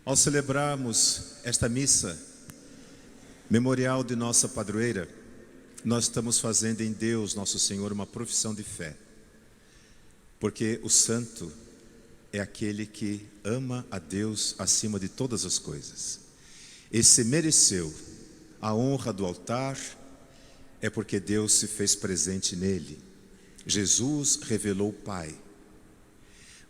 Ao celebrarmos esta missa, memorial de nossa padroeira, nós estamos fazendo em Deus, nosso Senhor, uma profissão de fé. Porque o santo é aquele que ama a Deus acima de todas as coisas. E se mereceu a honra do altar, é porque Deus se fez presente nele. Jesus revelou o Pai.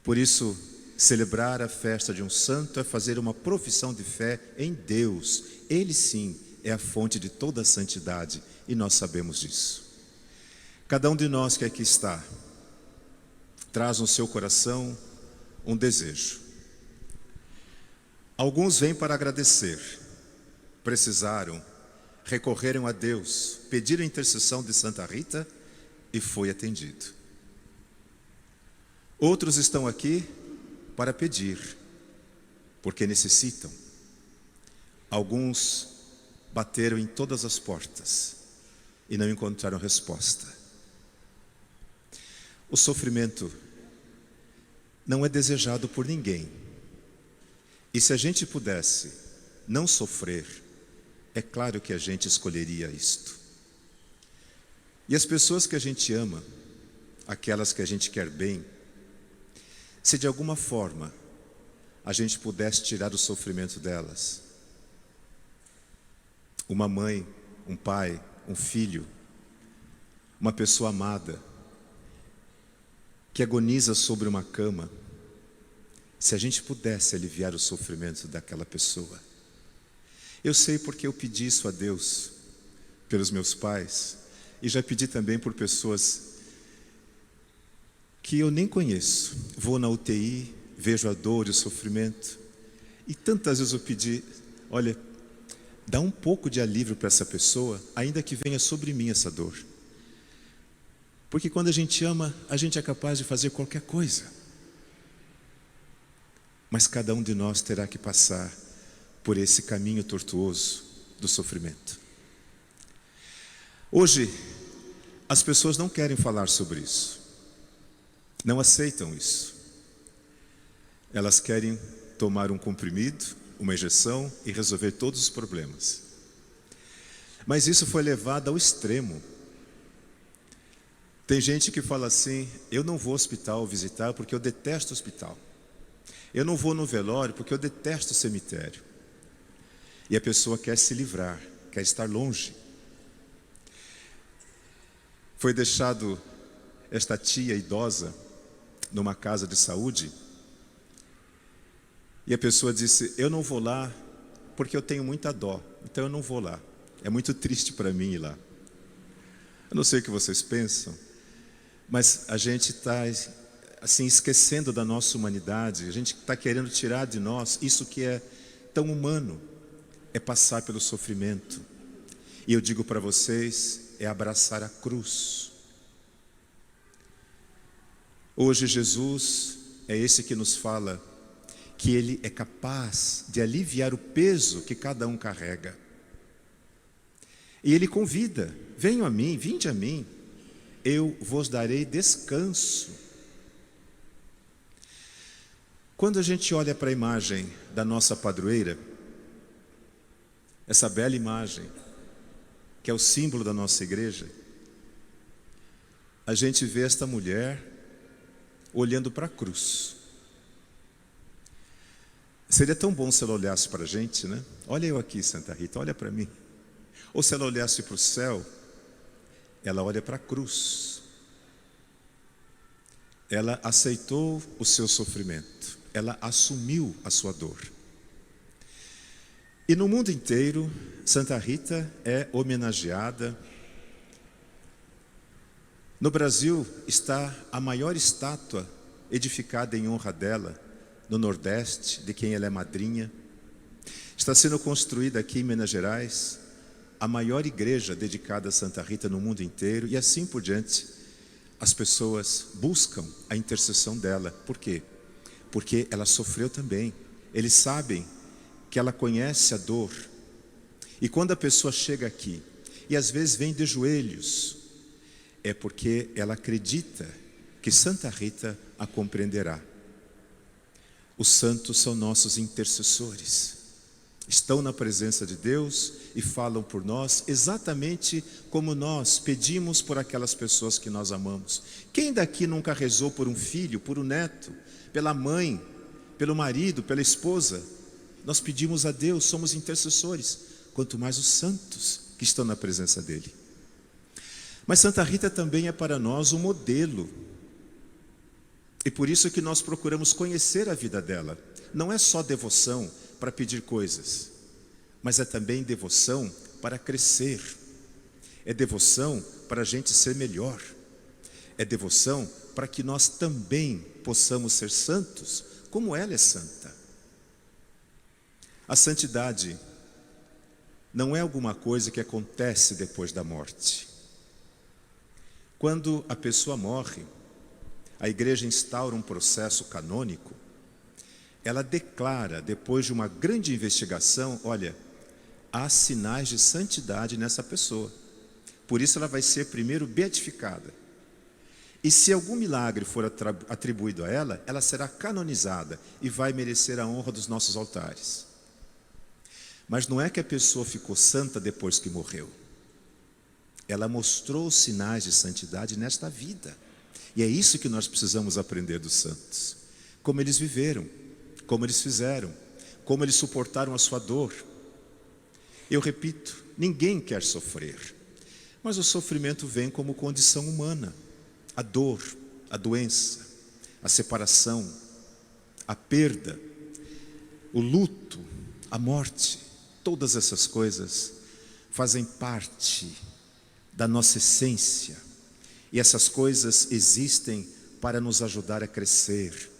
Por isso, celebrar a festa de um santo é fazer uma profissão de fé em Deus. Ele sim é a fonte de toda a santidade e nós sabemos disso. Cada um de nós que aqui está, traz no seu coração um desejo. Alguns vêm para agradecer, precisaram, recorreram a Deus, pediram a intercessão de Santa Rita e foi atendido. Outros estão aqui para pedir, porque necessitam. Alguns bateram em todas as portas e não encontraram resposta. O sofrimento não é desejado por ninguém. E se a gente pudesse não sofrer, é claro que a gente escolheria isto. E as pessoas que a gente ama, aquelas que a gente quer bem, se de alguma forma a gente pudesse tirar o sofrimento delas, uma mãe, um pai, um filho, uma pessoa amada, que agoniza sobre uma cama, se a gente pudesse aliviar o sofrimento daquela pessoa. Eu sei porque eu pedi isso a Deus, pelos meus pais, e já pedi também por pessoas que eu nem conheço. Vou na UTI, vejo a dor e o sofrimento, e tantas vezes eu pedi, olha, dá um pouco de alívio para essa pessoa, ainda que venha sobre mim essa dor. Porque quando a gente ama, a gente é capaz de fazer qualquer coisa. Mas cada um de nós terá que passar por esse caminho tortuoso do sofrimento. Hoje, as pessoas não querem falar sobre isso. Não aceitam isso. Elas querem tomar um comprimido, uma injeção e resolver todos os problemas. Mas isso foi levado ao extremo. Tem gente que fala assim, eu não vou ao hospital visitar porque eu detesto o hospital. Eu não vou no velório porque eu detesto o cemitério. E a pessoa quer se livrar, quer estar longe. Foi deixado esta tia idosa numa casa de saúde, e a pessoa disse, eu não vou lá porque eu tenho muita dó, então eu não vou lá. É muito triste para mim ir lá. Eu não sei o que vocês pensam, mas a gente está assim esquecendo da nossa humanidade, a gente está querendo tirar de nós isso que é tão humano, é passar pelo sofrimento. E eu digo para vocês, é abraçar a cruz. Hoje Jesus é esse que nos fala que Ele é capaz de aliviar o peso que cada um carrega. E Ele convida, venham a mim, vinde a mim, eu vos darei descanso. Quando a gente olha para a imagem da nossa padroeira, essa bela imagem, que é o símbolo da nossa igreja, a gente vê esta mulher olhando para a cruz. Seria tão bom se ela olhasse para a gente, né? Olha eu aqui, Santa Rita, olha para mim. Ou se ela olhasse para o céu, ela olha para a cruz. Ela aceitou o seu sofrimento, ela assumiu a sua dor. E no mundo inteiro, Santa Rita é homenageada. No Brasil está a maior estátua edificada em honra dela, no Nordeste, de quem ela é madrinha. Está sendo construída aqui em Minas Gerais a maior igreja dedicada a Santa Rita no mundo inteiro, e assim por diante. As pessoas buscam a intercessão dela. Por quê? Porque ela sofreu também. Eles sabem que ela conhece a dor. E quando a pessoa chega aqui, e às vezes vem de joelhos, é porque ela acredita que Santa Rita a compreenderá. Os santos são nossos intercessores. Estão na presença de Deus e falam por nós exatamente como nós pedimos por aquelas pessoas que nós amamos. Quem daqui nunca rezou por um filho, por um neto, pela mãe, pelo marido, pela esposa? Nós pedimos a Deus, somos intercessores, quanto mais os santos que estão na presença dele. Mas Santa Rita também é para nós um modelo. E por isso que nós procuramos conhecer a vida dela. Não é só devoção para pedir coisas, mas é também devoção para crescer. É devoção para a gente ser melhor. É devoção para que nós também possamos ser santos, como ela é santa. A santidade não é alguma coisa que acontece depois da morte. Quando a pessoa morre, a igreja instaura um processo canônico. Ela declara, depois de uma grande investigação, olha, há sinais de santidade nessa pessoa. Por isso ela vai ser primeiro beatificada. E se algum milagre for atribuído a ela, ela será canonizada e vai merecer a honra dos nossos altares. Mas não é que a pessoa ficou santa depois que morreu. Ela mostrou os sinais de santidade nesta vida. E é isso que nós precisamos aprender dos santos. Como eles viveram, como eles fizeram, como eles suportaram a sua dor. Eu repito, ninguém quer sofrer, mas o sofrimento vem como condição humana. A dor, a doença, a separação, a perda, o luto, a morte, todas essas coisas fazem parte da nossa essência. E essas coisas existem para nos ajudar a crescer,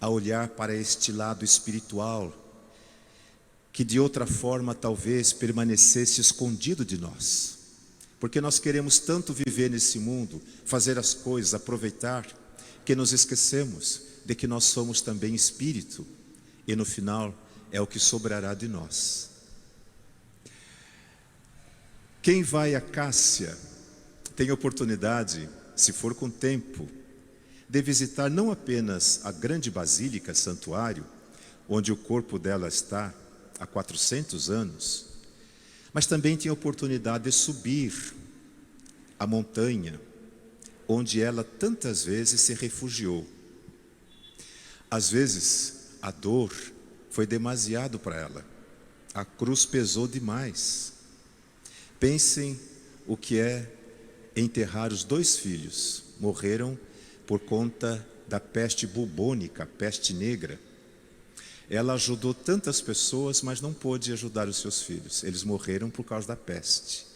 a olhar para este lado espiritual, que de outra forma talvez permanecesse escondido de nós. Porque nós queremos tanto viver nesse mundo, fazer as coisas, aproveitar, que nos esquecemos de que nós somos também espírito, e no final é o que sobrará de nós. Quem vai a Cássia tem oportunidade, se for com tempo, de visitar não apenas a grande basílica, santuário, onde o corpo dela está há 400 anos, mas também tem a oportunidade de subir a montanha, onde ela tantas vezes se refugiou. Às vezes, a dor foi demasiado para ela, a cruz pesou demais. Pensem o que é enterrar os 2 filhos, morreram por conta da peste bubônica, peste negra. Ela ajudou tantas pessoas, mas não pôde ajudar os seus filhos. Eles morreram por causa da peste.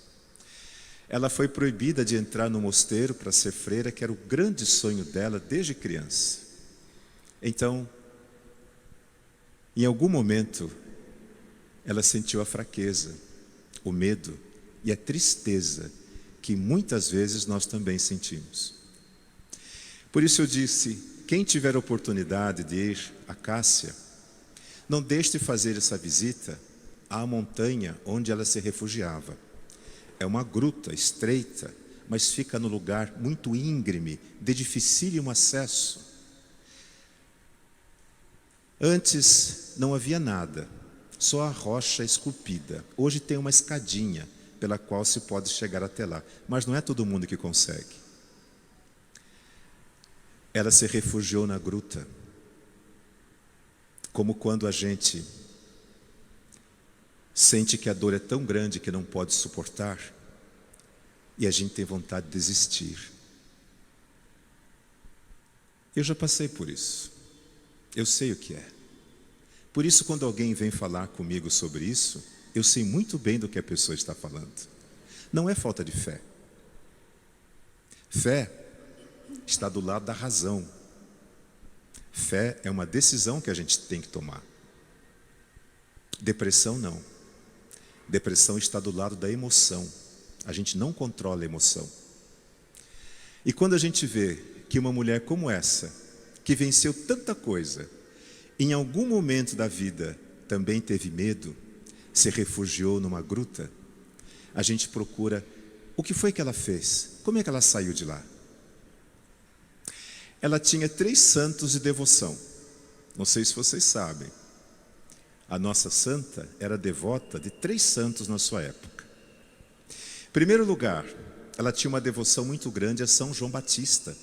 Ela foi proibida de entrar no mosteiro para ser freira, que era o grande sonho dela desde criança. Então, em algum momento, ela sentiu a fraqueza, o medo e a tristeza que muitas vezes nós também sentimos. Por isso eu disse, quem tiver a oportunidade de ir a Cássia, não deixe de fazer essa visita à montanha onde ela se refugiava. É uma gruta estreita, mas fica no lugar muito íngreme, de dificílimo acesso. Antes não havia nada, só a rocha esculpida. Hoje tem uma escadinha pela qual se pode chegar até lá, mas não é todo mundo que consegue. Ela se refugiou na gruta, como quando a gente sente que a dor é tão grande que não pode suportar, e a gente tem vontade de desistir. Eu já passei por isso, eu sei o que é. Por isso, quando alguém vem falar comigo sobre isso, eu sei muito bem do que a pessoa está falando. Não é falta de fé. Fé está do lado da razão. Fé é uma decisão que a gente tem que tomar. Depressão não. Depressão está do lado da emoção. A gente não controla a emoção. E quando a gente vê que uma mulher como essa, que venceu tanta coisa, em algum momento da vida também teve medo, se refugiou numa gruta, a gente procura o que foi que ela fez, como é que ela saiu de lá. Ela tinha 3 santos de devoção. Não sei se vocês sabem, a nossa santa era devota de 3 santos na sua época. Em primeiro lugar, ela tinha uma devoção muito grande a São João Batista.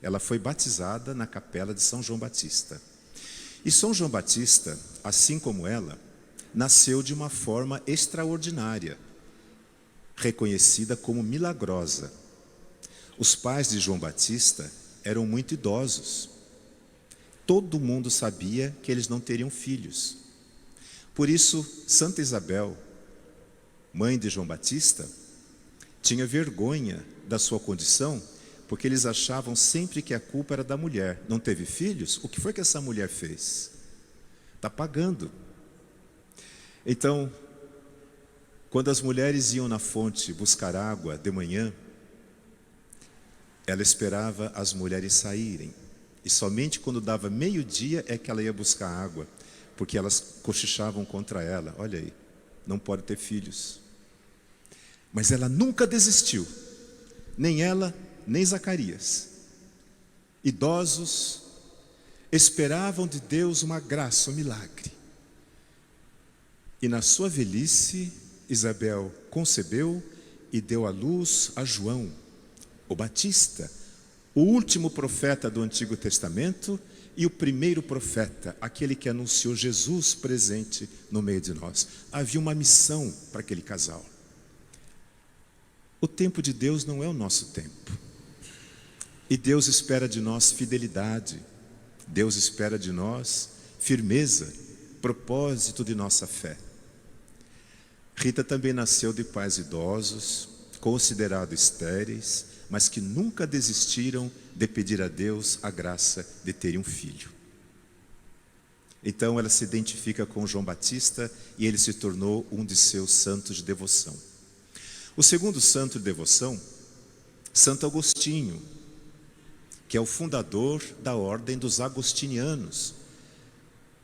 Ela foi batizada na capela de São João Batista. E São João Batista, assim como ela, nasceu de uma forma extraordinária, reconhecida como milagrosa. Os pais de João Batista eram muito idosos. Todo mundo sabia que eles não teriam filhos. Por isso, Santa Isabel, mãe de João Batista, tinha vergonha da sua condição, porque eles achavam sempre que a culpa era da mulher. Não teve filhos? O que foi que essa mulher fez? Está pagando. Então, quando as mulheres iam na fonte buscar água de manhã, ela esperava as mulheres saírem. E somente quando dava meio-dia é que ela ia buscar água, porque elas cochichavam contra ela. Olha aí, não pode ter filhos. Mas ela nunca desistiu, nem ela, nem Zacarias. Idosos esperavam de Deus uma graça, um milagre. E na sua velhice, Isabel concebeu e deu à luz a João, o Batista, o último profeta do Antigo Testamento e o primeiro profeta, aquele que anunciou Jesus presente no meio de nós. Havia uma missão para aquele casal. O tempo de Deus não é o nosso tempo. E Deus espera de nós fidelidade. Deus espera de nós firmeza, propósito de nossa fé. Rita também nasceu de pais idosos, considerados estéreis, mas que nunca desistiram de pedir a Deus a graça de terem um filho. Então ela se identifica com João Batista e ele se tornou um de seus santos de devoção. O segundo santo de devoção, Santo Agostinho, que é o fundador da ordem dos agostinianos,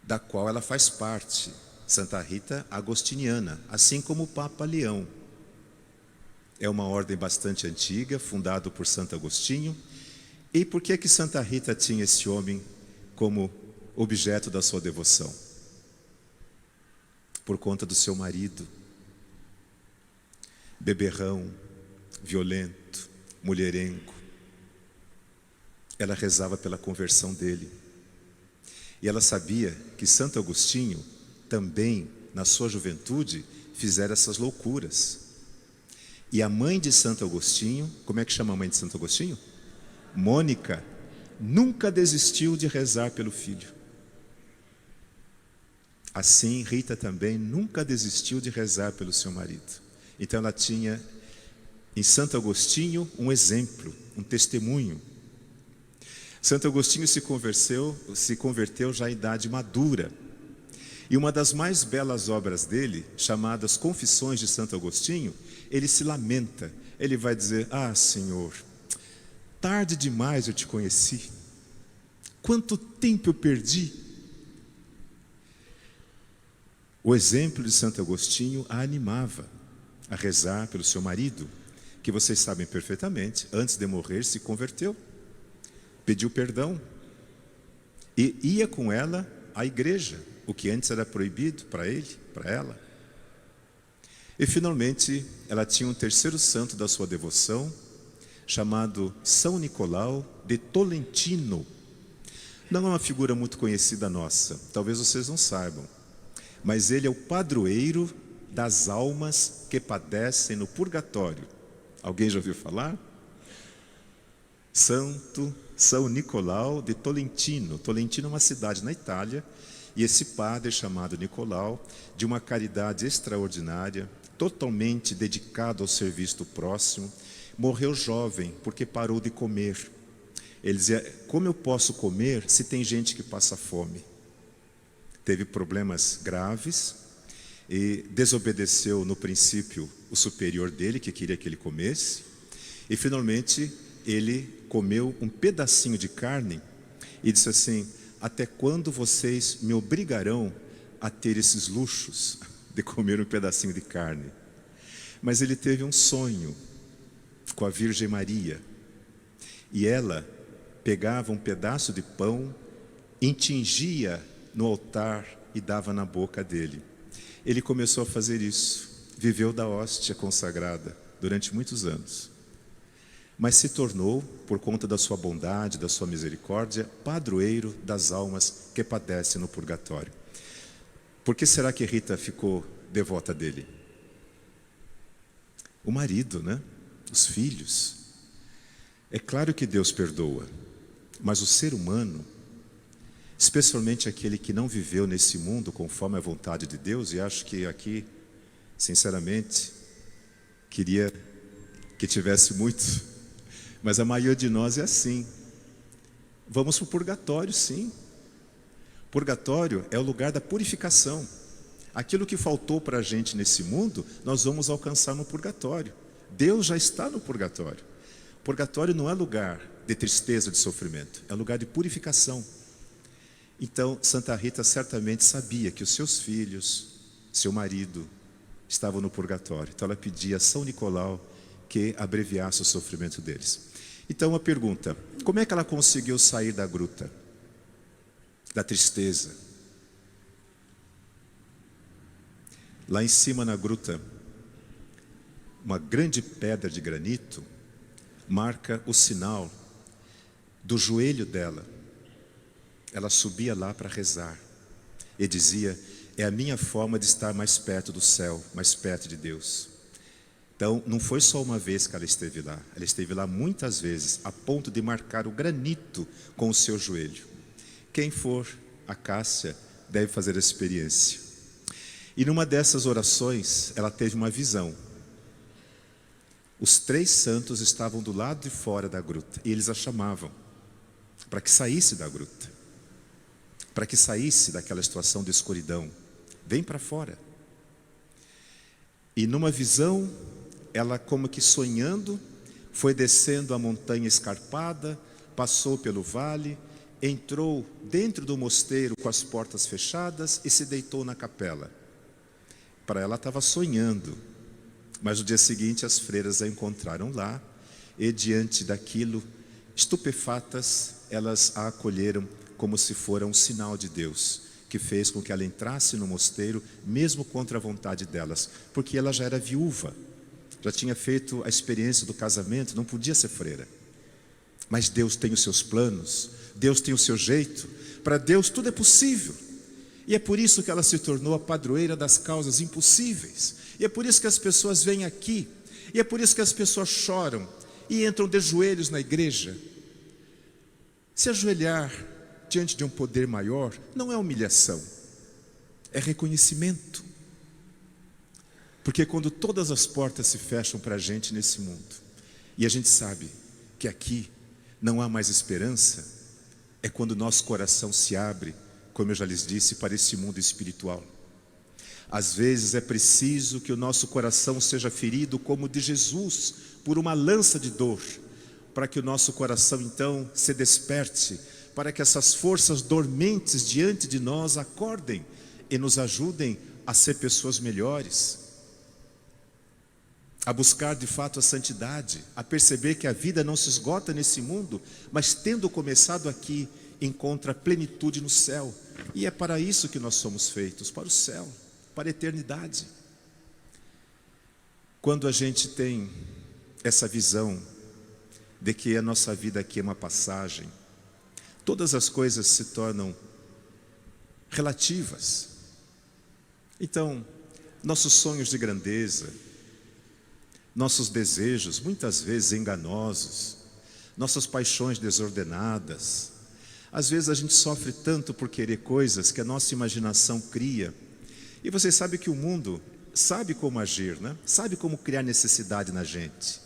da qual ela faz parte, Santa Rita Agostiniana, assim como o Papa Leão. É uma ordem bastante antiga, fundada por Santo Agostinho. E por que Santa Rita tinha esse homem como objeto da sua devoção? Por conta do seu marido, beberrão, violento, mulherengo. Ela rezava pela conversão dele. E ela sabia que Santo Agostinho também, na sua juventude, fizera essas loucuras. E a mãe de Santo Agostinho, como é que chama a mãe de Santo Agostinho? Mônica, nunca desistiu de rezar pelo filho. Assim, Rita também nunca desistiu de rezar pelo seu marido. Então ela tinha em Santo Agostinho um exemplo, um testemunho. Santo Agostinho se converteu já em idade madura. E uma das mais belas obras dele, chamadas Confissões de Santo Agostinho, ele se lamenta. Ele vai dizer: ah, Senhor, tarde demais eu te conheci. Quanto tempo eu perdi. O exemplo de Santo Agostinho a animava a rezar pelo seu marido, que vocês sabem perfeitamente, antes de morrer se converteu, pediu perdão e ia com ela à igreja, o que antes era proibido para ele, para ela. E finalmente ela tinha um terceiro santo da sua devoção, chamado São Nicolau de Tolentino. Não é uma figura muito conhecida nossa, talvez vocês não saibam, mas ele é o padroeiro das almas que padecem no purgatório. Alguém já ouviu falar? Santo São Nicolau de Tolentino. Tolentino é uma cidade na Itália, e esse padre chamado Nicolau, de uma caridade extraordinária, totalmente dedicado ao serviço do próximo, morreu jovem porque parou de comer. Ele dizia: como eu posso comer se tem gente que passa fome? Teve problemas graves e desobedeceu no princípio o superior dele, que queria que ele comesse, e finalmente ele comeu um pedacinho de carne e disse assim: até quando vocês me obrigarão a ter esses luxos de comer um pedacinho de carne? Mas ele teve um sonho com a Virgem Maria, e ela pegava um pedaço de pão, intingia no altar e dava na boca dele. Ele começou a fazer isso, viveu da hóstia consagrada durante muitos anos, mas se tornou, por conta da sua bondade, da sua misericórdia, padroeiro das almas que padecem no purgatório. Por que será que Rita ficou devota dele? O marido, né? Os filhos. É claro que Deus perdoa, mas o ser humano, especialmente aquele que não viveu nesse mundo conforme a vontade de Deus, e acho que aqui, sinceramente, queria que tivesse muito, mas a maioria de nós é assim. Vamos para o purgatório, sim. Purgatório é o lugar da purificação. Aquilo que faltou para a gente nesse mundo, nós vamos alcançar no purgatório. Deus já está no purgatório. Purgatório não é lugar de tristeza, de sofrimento, é lugar de purificação. Então, Santa Rita certamente sabia que os seus filhos, seu marido, estavam no purgatório. Então ela pedia a São Nicolau que abreviasse o sofrimento deles. Então a pergunta, como é que ela conseguiu sair da gruta, da tristeza? Lá em cima na gruta, uma grande pedra de granito marca o sinal do joelho dela. Ela subia lá para rezar e dizia: é a minha forma de estar mais perto do céu, mais perto de Deus. Então não foi só uma vez que ela esteve lá muitas vezes, a ponto de marcar o granito com o seu joelho. Quem for a Cássia deve fazer a experiência. E numa dessas orações ela teve uma visão. Os 3 santos estavam do lado de fora da gruta e eles a chamavam para que saísse da gruta, para que saísse daquela situação de escuridão. Vem para fora. E numa visão, ela, como que sonhando, foi descendo a montanha escarpada, passou pelo vale, entrou dentro do mosteiro com as portas fechadas e se deitou na capela. Para ela estava sonhando, mas no dia seguinte as freiras a encontraram lá e diante daquilo, estupefatas, elas a acolheram como se fora um sinal de Deus, que fez com que ela entrasse no mosteiro, mesmo contra a vontade delas, porque ela já era viúva, já tinha feito a experiência do casamento, não podia ser freira. Mas Deus tem os seus planos, Deus tem o seu jeito, para Deus tudo é possível. E é por isso que ela se tornou a padroeira das causas impossíveis. E é por isso que as pessoas vêm aqui, e é por isso que as pessoas choram e entram de joelhos na igreja. Se ajoelhar diante de um poder maior não é humilhação, é reconhecimento. Porque quando todas as portas se fecham para a gente nesse mundo, e a gente sabe que aqui não há mais esperança, é quando o nosso coração se abre, como eu já lhes disse, para esse mundo espiritual. Às vezes é preciso que o nosso coração seja ferido como o de Jesus, por uma lança de dor, para que o nosso coração então se desperte, para que essas forças dormentes diante de nós acordem e nos ajudem a ser pessoas melhores, a buscar de fato a santidade, a perceber que a vida não se esgota nesse mundo, mas tendo começado aqui, encontra plenitude no céu. E é para isso que nós somos feitos, para o céu, para a eternidade. Quando a gente tem essa visão de que a nossa vida aqui é uma passagem, todas as coisas se tornam relativas. Então, nossos sonhos de grandeza, nossos desejos, muitas vezes enganosos, nossas paixões desordenadas, às vezes a gente sofre tanto por querer coisas que a nossa imaginação cria. E vocês sabem que o mundo sabe como agir, né? Sabe como criar necessidade na gente.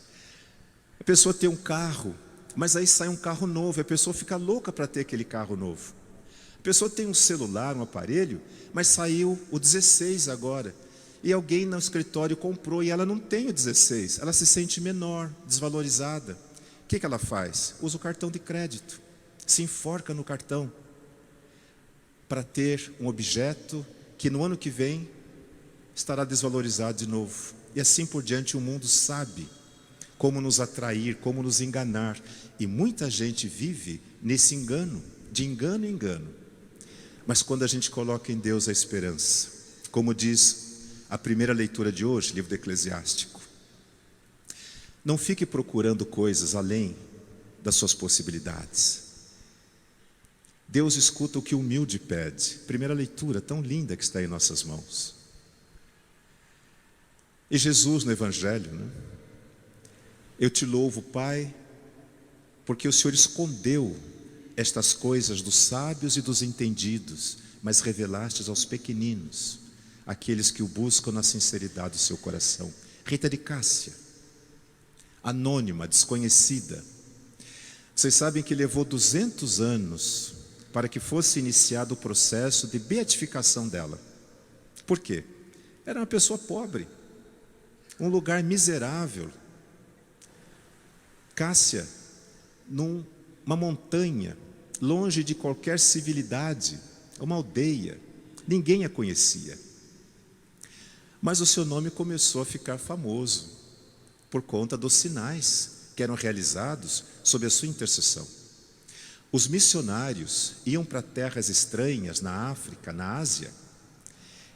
A pessoa tem um carro, mas aí sai um carro novo, a pessoa fica louca para ter aquele carro novo. A pessoa tem um celular, um aparelho, mas saiu o 16 agora. E alguém no escritório comprou e ela não tem o 16, ela se sente menor, desvalorizada. O que ela faz? Usa o cartão de crédito, se enforca no cartão, para ter um objeto que no ano que vem estará desvalorizado de novo. E assim por diante, o mundo sabe como nos atrair, como nos enganar. E muita gente vive nesse engano, de engano em engano. Mas quando a gente coloca em Deus a esperança, como diz a primeira leitura de hoje, livro do Eclesiástico, não fique procurando coisas além das suas possibilidades. Deus escuta o que o humilde pede. Primeira leitura tão linda que está em nossas mãos. E Jesus no Evangelho, né? Eu te louvo, Pai, porque o Senhor escondeu estas coisas dos sábios e dos entendidos, mas revelastes aos pequeninos, aqueles que o buscam na sinceridade do seu coração. Rita de Cássia, anônima, desconhecida. Vocês sabem que levou 200 anos para que fosse iniciado o processo de beatificação dela. Por quê? Era uma pessoa pobre, um lugar miserável. Cássia, numa montanha, longe de qualquer civilidade, uma aldeia, ninguém a conhecia. Mas o seu nome começou a ficar famoso por conta dos sinais que eram realizados sob a sua intercessão. Os missionários iam para terras estranhas, na África, na Ásia,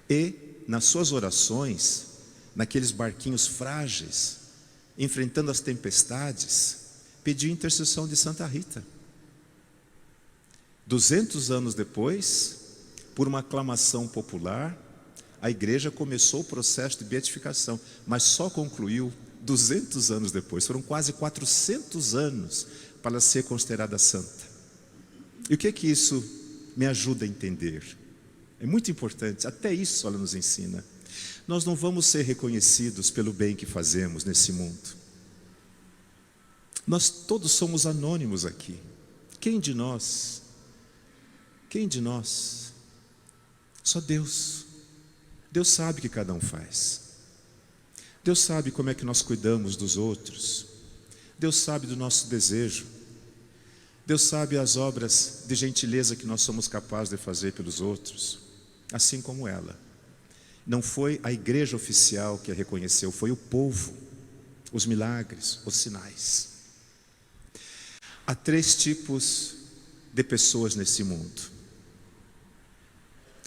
e nas suas orações, naqueles barquinhos frágeis, enfrentando as tempestades, pediam intercessão de Santa Rita. 200 anos depois, por uma aclamação popular, a igreja começou o processo de beatificação, mas só concluiu 200 anos depois. Foram quase 400 anos para ser considerada santa. E o que é que isso me ajuda a entender? É muito importante, até isso ela nos ensina. Nós não vamos ser reconhecidos pelo bem que fazemos nesse mundo. Nós todos somos anônimos aqui. Quem de nós? Quem de nós? Só Deus. Deus sabe o que cada um faz. Deus sabe como é que nós cuidamos dos outros. Deus sabe do nosso desejo. Deus sabe as obras de gentileza que nós somos capazes de fazer pelos outros, assim como ela. Não foi a igreja oficial que a reconheceu, foi o povo, os milagres, os sinais. Há 3 tipos de pessoas nesse mundo.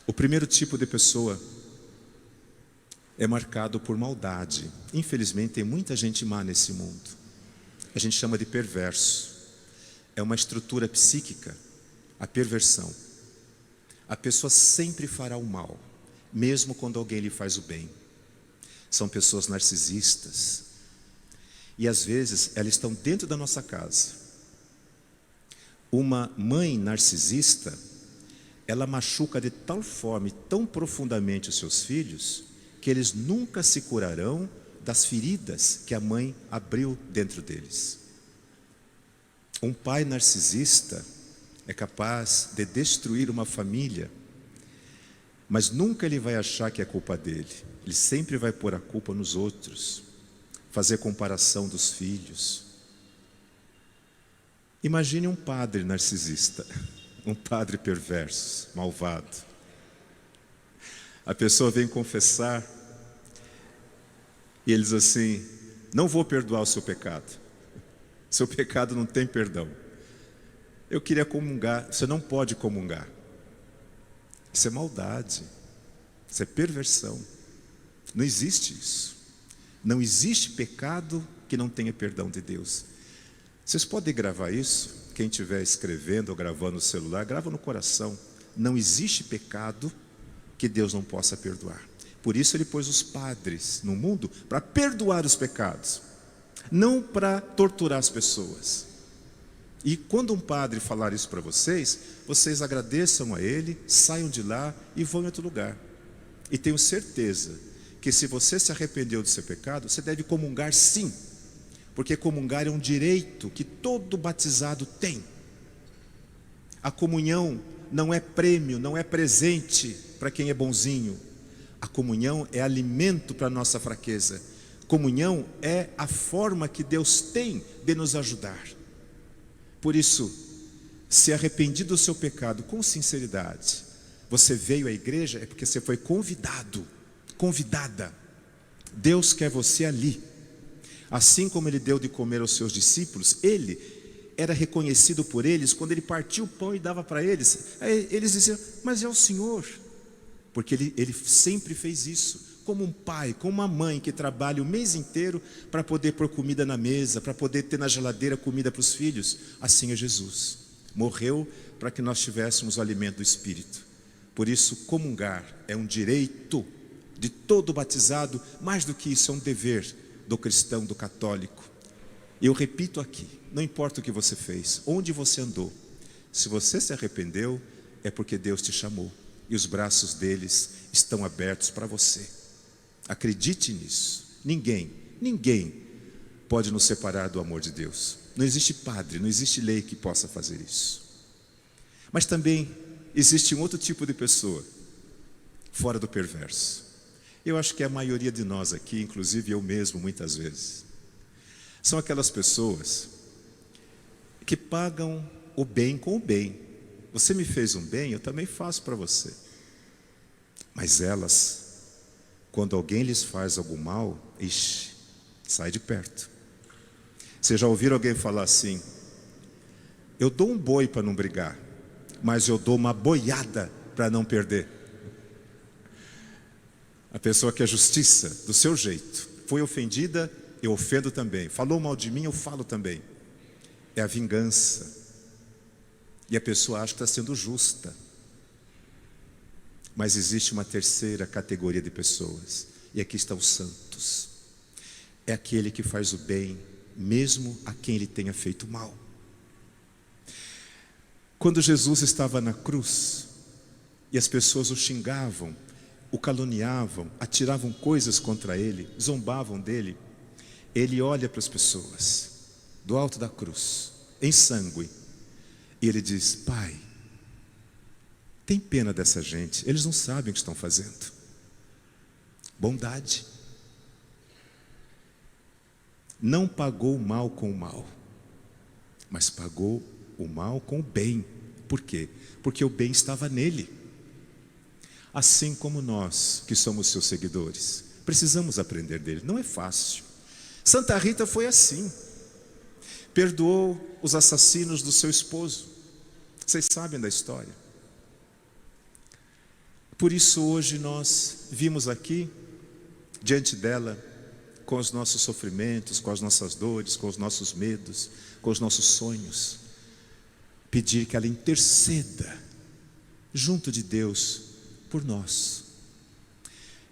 O primeiro tipo de pessoa é marcado por maldade. Infelizmente tem muita gente má nesse mundo. A gente chama de perverso. É uma estrutura psíquica, a perversão. A pessoa sempre fará o mal, mesmo quando alguém lhe faz o bem. São pessoas narcisistas. E às vezes elas estão dentro da nossa casa. Uma mãe narcisista, ela machuca de tal forma e tão profundamente os seus filhos, que eles nunca se curarão das feridas que a mãe abriu dentro deles. Um pai narcisista é capaz de destruir uma família, mas nunca ele vai achar que é culpa dele. Ele sempre vai pôr a culpa nos outros, fazer comparação dos filhos. Imagine um padre narcisista, um padre perverso, malvado. A pessoa vem confessar e ele diz assim: não vou perdoar o seu pecado. Seu pecado não tem perdão. Eu queria comungar. Você não pode comungar. Isso é maldade. Isso é perversão. Não existe isso. Não existe pecado que não tenha perdão de Deus. Vocês podem gravar isso? Quem estiver escrevendo ou gravando no celular, grava no coração. Não existe pecado que Deus não possa perdoar. Por isso ele pôs os padres no mundo para perdoar os pecados, não para torturar as pessoas. E quando um padre falar isso para vocês, vocês agradeçam a ele, saiam de lá e vão em outro lugar. E tenho certeza que se você se arrependeu do seu pecado, você deve comungar sim, porque comungar é um direito que todo batizado tem. A comunhão não é prêmio, não é presente para quem é bonzinho. A comunhão é alimento para a nossa fraqueza. Comunhão é a forma que Deus tem de nos ajudar. Por isso, se arrepender do seu pecado com sinceridade, você veio à igreja, é porque você foi convidado, convidada. Deus quer você ali. Assim como Ele deu de comer aos seus discípulos, Ele era reconhecido por eles quando ele partia o pão e dava para eles. Aí eles diziam: mas é o Senhor. Porque ele sempre fez isso, como um pai, como uma mãe que trabalha o mês inteiro para poder pôr comida na mesa, para poder ter na geladeira comida para os filhos. Assim é Jesus. Morreu para que nós tivéssemos o alimento do Espírito. Por isso, comungar é um direito de todo batizado. Mais do que isso, é um dever do cristão, do católico. E eu repito aqui, não importa o que você fez, onde você andou, se você se arrependeu, é porque Deus te chamou e os braços deles estão abertos para você. Acredite nisso. Ninguém pode nos separar do amor de Deus. Não existe padre, não existe lei que possa fazer isso. Mas também existe um outro tipo de pessoa, fora do perverso. Eu acho que a maioria de nós aqui, inclusive eu mesmo muitas vezes, são aquelas pessoas que pagam o bem com o bem. Você me fez um bem, eu também faço para você. Mas elas, quando alguém lhes faz algum mal, sai de perto. Vocês já ouviram alguém falar assim: eu dou um boi para não brigar, mas eu dou uma boiada para não perder. A pessoa quer justiça do seu jeito. Foi ofendida, eu ofendo também. Falou mal de mim, eu falo também. É a vingança. E a pessoa acha que está sendo justa. Mas existe uma terceira categoria de pessoas. E aqui estão os santos. É aquele que faz o bem, mesmo a quem ele tenha feito mal. Quando Jesus estava na cruz, e as pessoas o xingavam, o caluniavam, atiravam coisas contra ele, zombavam dele, ele olha para as pessoas, do alto da cruz, em sangue, e ele diz: Pai, tem pena dessa gente, eles não sabem o que estão fazendo. Bondade. Não pagou o mal com o mal, mas pagou o mal com o bem. Por quê? Porque o bem estava nele. Assim como nós, que somos seus seguidores, precisamos aprender dele. Não é fácil. Santa Rita foi assim. Perdoou os assassinos do seu esposo. Vocês sabem da história. Por isso hoje nós vimos aqui, diante dela, com os nossos sofrimentos, com as nossas dores, com os nossos medos, com os nossos sonhos, pedir que ela interceda junto de Deus por nós.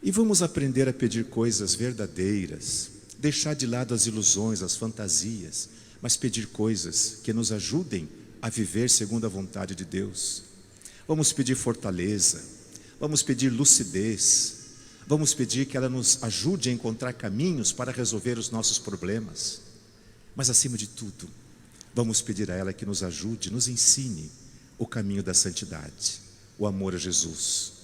E vamos aprender a pedir coisas verdadeiras, deixar de lado as ilusões, as fantasias, mas pedir coisas que nos ajudem a viver segundo a vontade de Deus. Vamos pedir fortaleza, vamos pedir lucidez, vamos pedir que ela nos ajude a encontrar caminhos para resolver os nossos problemas. Mas acima de tudo, vamos pedir a ela que nos ajude, nos ensine o caminho da santidade, o amor a Jesus.